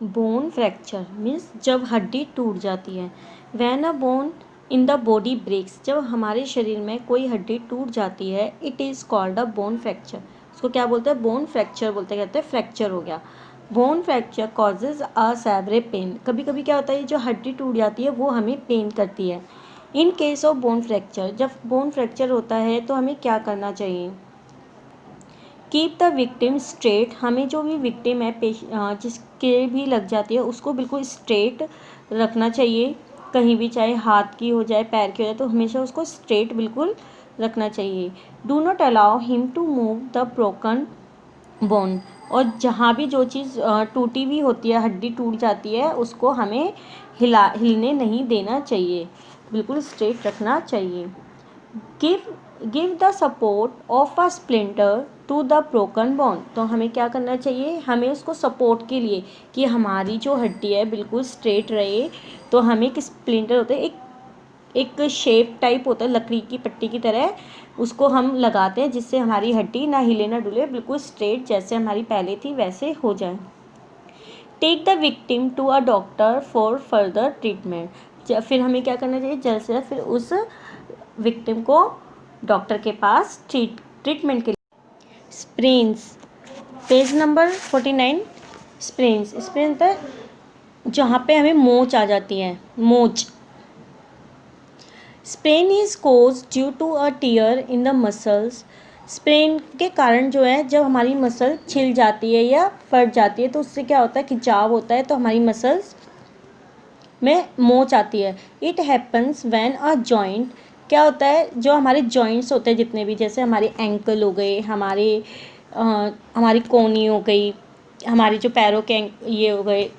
Bone fracture means जब हड्डी टूट जाती है। When a bone in the body breaks, जब हमारे शरीर में कोई हड्डी टूट जाती है, it is called a bone fracture. उसको क्या बोलते हैं? बोन फ्रैक्चर बोलते, कहते हैं फ्रैक्चर हो गया। Bone fracture causes a severe pain. कभी कभी क्या होता है, जो हड्डी टूट जाती है वो हमें पेन करती है। In case of bone fracture, जब बोन फ्रैक्चर होता है तो हमें क्या करना चाहिए? Keep the victim straight. हमें जो भी विक्टिम है, जिसके भी लग जाती है, उसको बिल्कुल स्ट्रेट रखना चाहिए। कहीं भी, चाहे हाथ की हो जाए, पैर की हो जाए, तो हमेशा उसको स्ट्रेट बिल्कुल रखना चाहिए। Do not allow him to move the broken bone. और जहाँ भी जो चीज़ टूटी हुई होती है, हड्डी टूट जाती है, उसको हमें हिलने नहीं देना चाहिए, बिल्कुल स्ट्रेट रखना चाहिए। Give the support of a splinter to the broken bone. तो हमें क्या करना चाहिए? हमें उसको सपोर्ट के लिए, कि हमारी जो हड्डी है बिल्कुल स्ट्रेट रहे, तो हमें एक स्प्लिंटर होता है, एक शेप टाइप होता है लकड़ी की पट्टी की तरह, उसको हम लगाते हैं, जिससे हमारी हड्डी ना हिले ना डुले, बिल्कुल स्ट्रेट जैसे हमारी पहले थी वैसे हो जाए। Take the victim to a doctor for further treatment. फिर हमें क्या करना चाहिए? जल्द से जल्द फिर उस विक्टिम को डॉक्टर के पास ट्रीटमेंट के लिए। Sprains, page number 49। स्प्रेन्स होता है जहाँ पे हमें मोच आ जाती है, मोच। Sprain is cause due to a tear in the muscles. Sprain के कारण जो है, जब हमारी मसल छिल जाती है या फट जाती है, तो उससे क्या होता है? खिंचाव होता है, तो हमारी मसल्स में मोच आती है। It happens when a joint, क्या होता है? जो हमारे जॉइंट्स होते हैं जितने भी, जैसे हमारे एंकल हो गए, हमारी कोनी हो गई, हमारे जो पैरों के ये हो गए,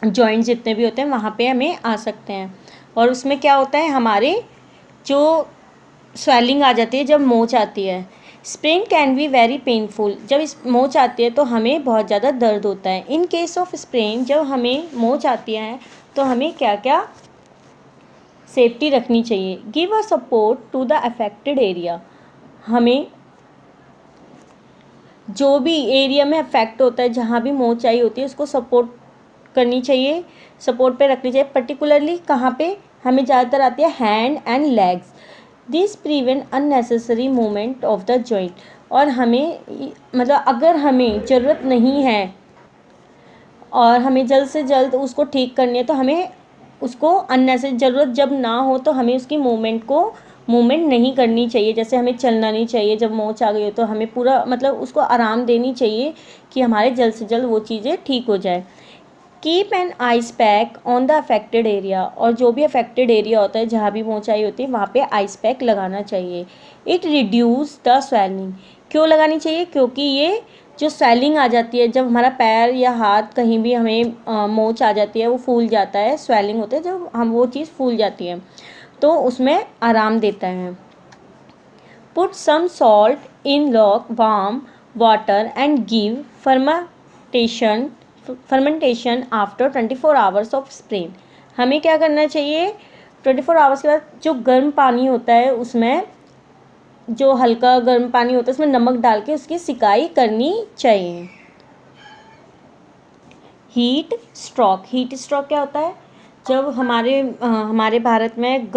जॉइंट्स जितने भी होते हैं, वहाँ पे हमें आ सकते हैं। और उसमें क्या होता है? हमारे जो स्वेलिंग आ जाती है जब मोच आती है। Sprain can be very painful. जब इस मोच आती है तो हमें बहुत ज़्यादा दर्द होता है। इन केस ऑफ स्प्रेन, जब हमें मोच आती है तो हमें क्या क्या सेफ्टी रखनी चाहिए? Give a support to the affected area. हमें जो भी एरिया में अफेक्ट होता है, जहाँ भी मोच आई होती है, उसको सपोर्ट करनी चाहिए, सपोर्ट पे रखनी चाहिए। पर्टिकुलरली कहाँ पे हमें ज़्यादातर आती है? Hand and legs. This prevent unnecessary movement of the joint. और हमें मतलब अगर हमें ज़रूरत नहीं है और हमें जल्द से जल्द उसको ठीक करनी है, तो हमें उसको अननेसेसरी, ज़रूरत जब ना हो तो हमें उसकी मूवमेंट नहीं करनी चाहिए। जैसे हमें चलना नहीं चाहिए, जब मोच आ गई हो तो हमें पूरा मतलब उसको आराम देनी चाहिए, कि हमारे जल्द से जल्द वो चीज़ें ठीक हो जाए। Keep an ice pack on the affected area. और जो भी अफेक्टेड एरिया होता है, जहाँ भी मोचाई होती है, वहाँ पे आइस पैक लगाना चाहिए। It reduce the swelling. क्यों लगानी चाहिए? क्योंकि ये जो स्वेलिंग आ जाती है, जब हमारा पैर या हाथ कहीं भी हमें मोच आ जाती है, वो फूल जाता है, स्वेलिंग होता है, जब हम वो चीज़ फूल जाती है तो उसमें आराम देता है। Put some salt in lukewarm water and give fermentation after 24 hours of sprain. हमें क्या करना चाहिए? 24 आवर्स के बाद जो गर्म पानी होता है, उसमें जो हल्का गर्म पानी होता है, उसमें नमक डाल के उसकी सिकाई करनी चाहिए। हीट स्ट्रोक क्या होता है? जब हमारे भारत में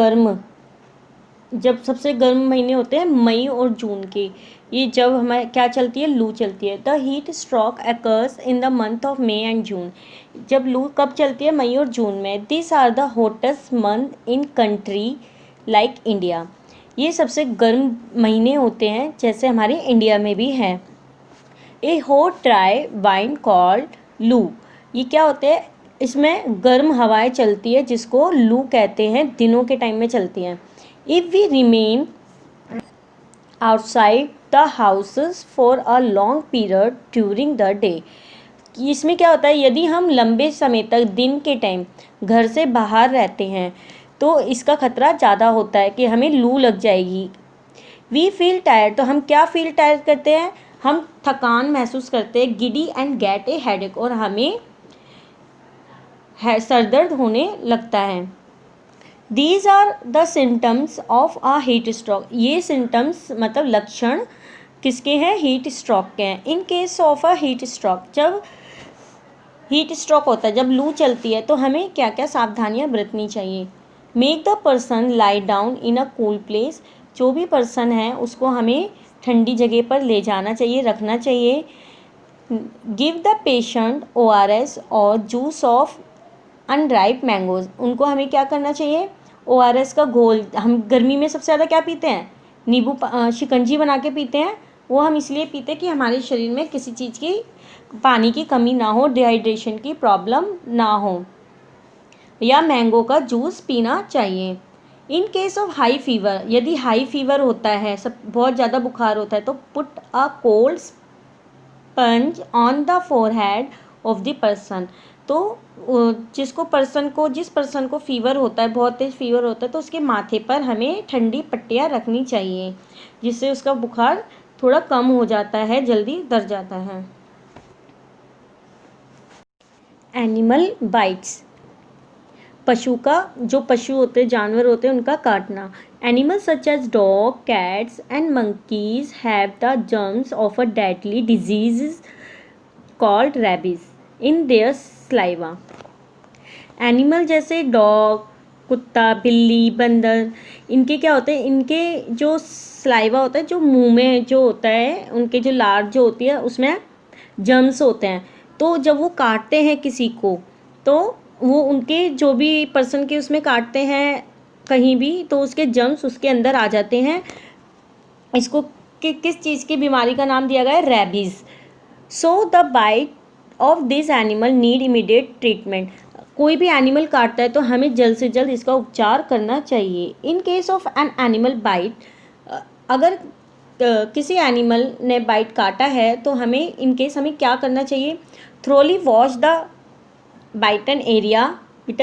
जब सबसे गर्म महीने होते हैं मई और जून के, ये जब हमें क्या चलती है? लू चलती है। The heat stroke occurs in the month of May and June. जब लू कब चलती है? मई और जून में। This are the hottest month in country like India. ये सबसे गर्म महीने होते हैं, जैसे हमारे इंडिया में भी हैं। ए हॉट ड्राई वाइन कॉल्ड लू। ये क्या होते हैं? इसमें गर्म हवाएं चलती है, जिसको लू कहते हैं, दिनों के टाइम में चलती हैं। If we remain outside the houses for a long period during the day. इसमें क्या होता है? यदि हम लंबे समय तक दिन के टाइम घर से बाहर रहते हैं, तो इसका खतरा ज़्यादा होता है कि हमें लू लग जाएगी। We feel tired. तो हम क्या फील टायर्ड करते हैं? हम थकान महसूस करते हैं। Giddy and get a headache. और हमें सर दर्द होने लगता है। These are the symptoms of a heat stroke. ये सिम्टम्स मतलब लक्षण किसके हैं? हीट स्ट्रोक के हैं। In case of a heat stroke, जब हीट स्ट्रोक होता है, जब लू चलती है तो हमें क्या क्या सावधानियां बरतनी चाहिए। Make the person lie down in a cool place, जो भी पर्सन है उसको हमें ठंडी जगह पर ले जाना चाहिए, रखना चाहिए। गिव द पेशेंट ORS और जूस ऑफ अनराइप मैंगोज, उनको हमें क्या करना चाहिए, ORS का घोल, हम गर्मी में सबसे ज़्यादा क्या पीते हैं, नींबू शिकंजी बना के पीते हैं। वो हम इसलिए पीते हैं कि हमारे शरीर में किसी चीज़ की पानी की कमी ना हो, डिहाइड्रेशन की प्रॉब्लम ना हो, या मैंगो का जूस पीना चाहिए। In case of high fever, यदि हाई फीवर होता है, सब बहुत ज़्यादा बुखार होता है, तो put a cold sponge on the forehead of the person, तो जिस पर्सन को फीवर होता है, बहुत तेज फीवर होता है, तो उसके माथे पर हमें ठंडी पट्टियाँ रखनी चाहिए, जिससे उसका बुखार थोड़ा कम हो जाता है, जल्दी उतर जाता है। एनिमल बाइट्स, जो पशु होते हैं, जानवर होते हैं, उनका काटना। Animals such as dog, cats and monkeys have the germs of a deadly disease called rabies in their saliva. Animal जैसे डॉग, कुत्ता, बिल्ली, बंदर, इनके क्या होते हैं, इनके जो स्लाइवा होता है, जो मुंह में जो होता है, उनके जो लार जो होती है उसमें जर्म्स होते हैं। तो जब वो काटते हैं किसी को, तो वो उनके जो भी पर्सन के उसमें काटते हैं कहीं भी, तो उसके जर्म्स उसके अंदर आ जाते हैं। इसको किस चीज़ की बीमारी का नाम दिया गया है, rabies. So the bite of this animal need immediate treatment, कोई भी एनिमल काटता है तो हमें जल्द से जल्द इसका उपचार करना चाहिए। In case of an animal bite, अगर किसी एनिमल ने बाइट काटा है तो हमें इन केस हमें क्या करना चाहिए, thoroughly wash the bitten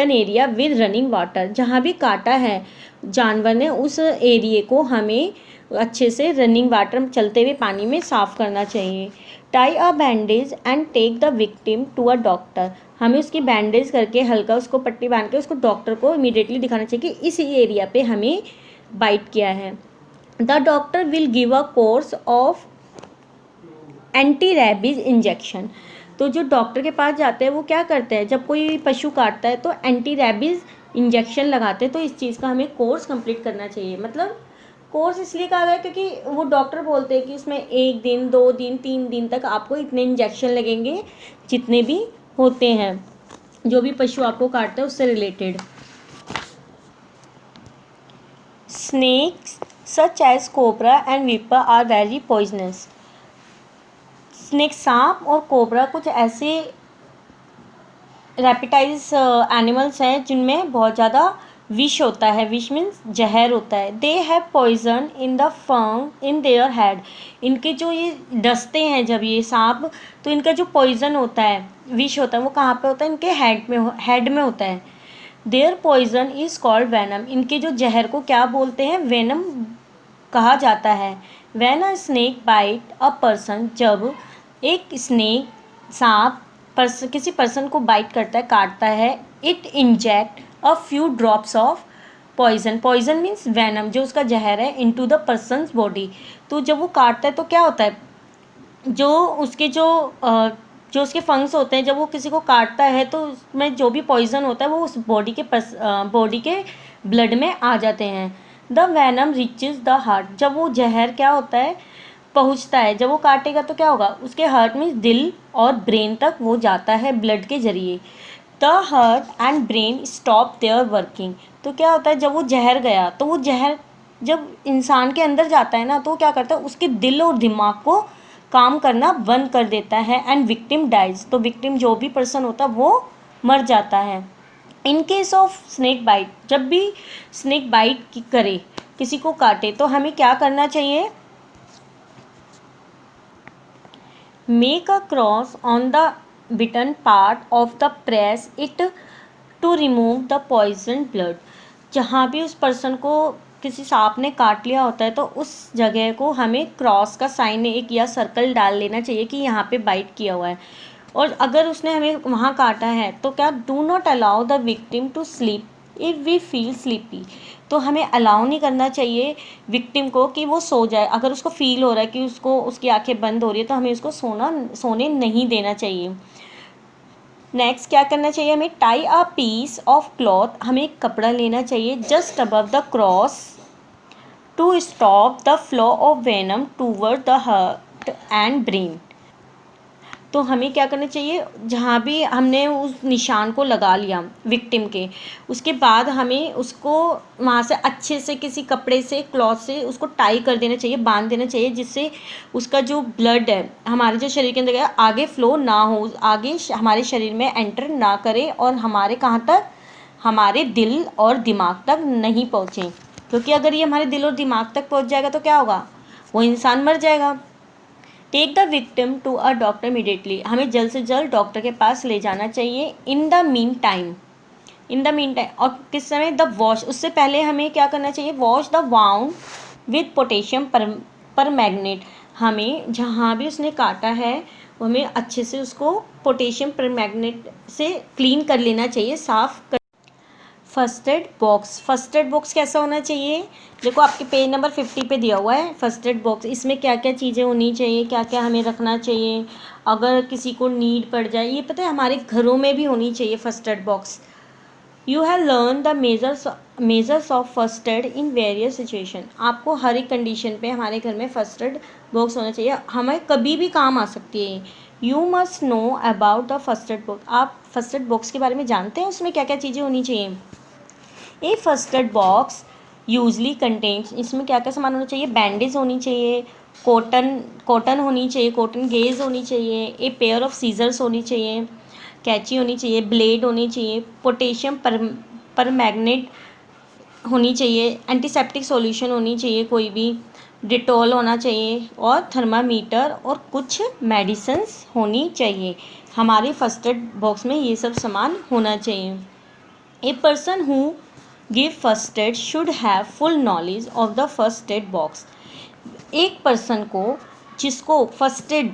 area with running water, जहाँ भी काटा है जानवर ने उस एरिए को हमें अच्छे से रनिंग वाटर, चलते हुए पानी में साफ़ करना चाहिए। Tie a bandage and take the victim to a doctor, हमें उसकी बैंडेज करके हल्का उसको पट्टी बांध के उसको डॉक्टर को इमीडिएटली दिखाना चाहिए कि इस एरिया पे हमें बाइट किया है। The doctor will give a course of anti rabies injection, तो जो डॉक्टर के पास जाते हैं वो क्या करते हैं, जब कोई पशु काटता है तो एंटी रैबीज इंजेक्शन लगाते हैं। तो इस चीज़ का हमें कोर्स कंप्लीट करना चाहिए। मतलब कोर्स इसलिए कहा गया क्योंकि वो डॉक्टर बोलते हैं कि इसमें 1 दिन 2 दिन 3 दिन तक आपको इतने इंजेक्शन लगेंगे, जितने भी होते हैं जो भी पशु आपको काटते हैं उससे related. Snakes such as cobra and viper are very poisonous, snake, सांप और कोबरा कुछ ऐसे रेप्टाइल्स एनिमल्स हैं जिनमें बहुत ज़्यादा विष होता है, विष मीन्स जहर होता है। They have poison in the fang in their head, इनके जो ये डसते हैं जब ये सांप, तो इनका जो पॉइजन होता है, विष होता है, वो कहाँ पे होता है, इनके हेड में होता है। Their poison is called venom, इनके जो जहर को क्या बोलते हैं, वेनम कहा जाता है। When a snake bite a person, जब एक स्नेक सांप किसी पर्सन को बाइट करता है, काटता है, it inject a few drops of poison means venom, जो उसका जहर है, इनटू द पर्सनस बॉडी। तो जब वो काटता है तो क्या होता है, जो उसके जो उसके फंग्स होते हैं, जब वो किसी को काटता है तो उसमें जो भी पॉइजन होता है वो उस बॉडी के ब्लड में आ जाते हैं। The venom reaches the heart, जब वो जहर क्या होता है, पहुंचता है, जब वो काटेगा तो क्या होगा, उसके हार्ट में दिल और ब्रेन तक वो जाता है ब्लड के जरिए। The heart and brain stop their working, तो क्या होता है, जब वो जहर गया तो वो जहर जब इंसान के अंदर जाता है ना, तो क्या करता है, उसके दिल और दिमाग को काम करना बंद कर देता है। एंड विक्टिम डाइज, तो विक्टिम जो भी पर्सन होता है वो मर जाता है। In case of snake bite, जब भी स्नेक बाइट करे, किसी को काटे, तो हमें क्या करना चाहिए, make a cross on the bitten part of the press it to remove the poison blood, जहाँ भी उस पर्सन को किसी सांप ने काट लिया होता है तो उस जगह को हमें क्रॉस का साइन एक या सर्कल डाल लेना चाहिए कि यहाँ पे बाइट किया हुआ है। और अगर उसने हमें वहाँ काटा है तो क्या, do not allow the victim to sleep if we feel sleepy, तो हमें अलाउ नहीं करना चाहिए विक्टिम को कि वो सो जाए। अगर उसको फील हो रहा है कि उसकी आंखें बंद हो रही है तो हमें उसको सोने नहीं देना चाहिए। नेक्स्ट क्या करना चाहिए हमें, tie a piece of cloth, हमें एक कपड़ा लेना चाहिए just above the cross to stop the flow of venom toward the heart and brain. तो हमें क्या करना चाहिए, जहाँ भी हमने उस निशान को लगा लिया विक्टिम के, उसके बाद हमें उसको वहाँ से अच्छे से किसी कपड़े से, क्लॉथ से उसको टाई कर देना चाहिए, बांध देना चाहिए, जिससे उसका जो ब्लड है हमारे जो शरीर के अंदर गया आगे फ्लो ना हो, आगे हमारे शरीर में एंटर ना करे और हमारे कहाँ तक, हमारे दिल और दिमाग तक नहीं पहुँचे। क्योंकि अगर ये हमारे दिल और दिमाग तक पहुँच जाएगा तो क्या होगा, वो इंसान मर जाएगा। Take the victim to a doctor immediately, हमें जल्द से जल्द डॉक्टर के पास ले जाना चाहिए। इन द मीन टाइम, और किस समय, द वॉश, उससे पहले हमें क्या करना चाहिए, wash the wound with potassium पर मैग्नेट, हमें जहाँ भी उसने काटा है वो हमें अच्छे से उसको पोटेशियम पर मैग्नेट से क्लीन कर लेना चाहिए, साफ कर। First aid box, first aid box कैसा होना चाहिए, देखो आपके पेज नंबर 50 पे दिया हुआ है फर्स्ट एड बॉक्स। इसमें क्या क्या चीज़ें होनी चाहिए, क्या क्या हमें रखना चाहिए अगर किसी को नीड पड़ जाए, ये पता है हमारे घरों में भी होनी चाहिए first aid box. You have learn the measures of first aid in various situation, आपको हर एक कंडीशन पे हमारे घर में फर्स्ट एड बॉक्स होना चाहिए, हमें कभी भी काम आ सकती है। You must know about the first aid box, आप फर्स्ट एड बॉक्स के बारे में जानते हैं उसमें क्या क्या चीज़ें होनी चाहिए। A first aid box usually contains, इसमें क्या क्या सामान होना चाहिए, बैंडेज होनी चाहिए, कॉटन होनी चाहिए, कॉटन गेज होनी चाहिए, ए पेयर ऑफ सीजर्स होनी चाहिए, कैंची होनी चाहिए, ब्लेड होनी चाहिए, पोटेशियम पर मैग्नेट होनी चाहिए, एंटीसेप्टिक सॉल्यूशन होनी चाहिए कोई भी, डिटॉल होना चाहिए और थर्मामीटर और कुछ मेडिसिन्स होनी चाहिए। हमारे फर्स्ट एड बॉक्स में ये सब सामान होना चाहिए। A person who give first aid should have full knowledge of the first aid box, एक पर्सन को जिसको फर्स्ट एड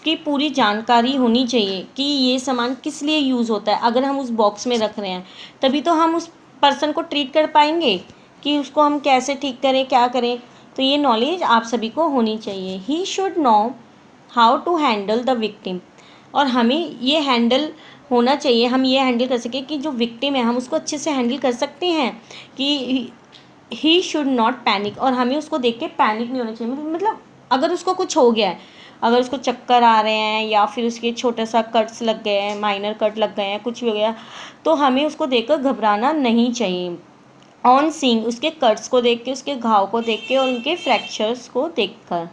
की पूरी जानकारी होनी चाहिए कि ये सामान किस लिए यूज़ होता है, अगर हम उस बॉक्स में रख रहे हैं तभी तो हम उस पर्सन को ट्रीट कर पाएंगे कि उसको हम कैसे ठीक करें, क्या करें, तो ये नॉलेज आप सभी को होनी चाहिए। He should know how to handle the victim, और हमें ये हैंडल होना चाहिए, हम ये हैंडल कर सकें कि जो विक्टिम है हम उसको अच्छे से हैंडल कर सकते हैं, कि ही शुड नॉट पैनिक, और हमें उसको देख के पैनिक नहीं होना चाहिए। मतलब अगर उसको कुछ हो गया है, अगर उसको चक्कर आ रहे हैं या फिर उसके छोटा सा कट्स लग गए हैं, माइनर कट लग गए हैं, कुछ भी हो गया, तो हमें उसको देखकर घबराना नहीं चाहिए। ऑन सीइंग, उसके कट्स को देख के, उसके घाव को देख के और उनके फ्रैक्चर्स को देख कर।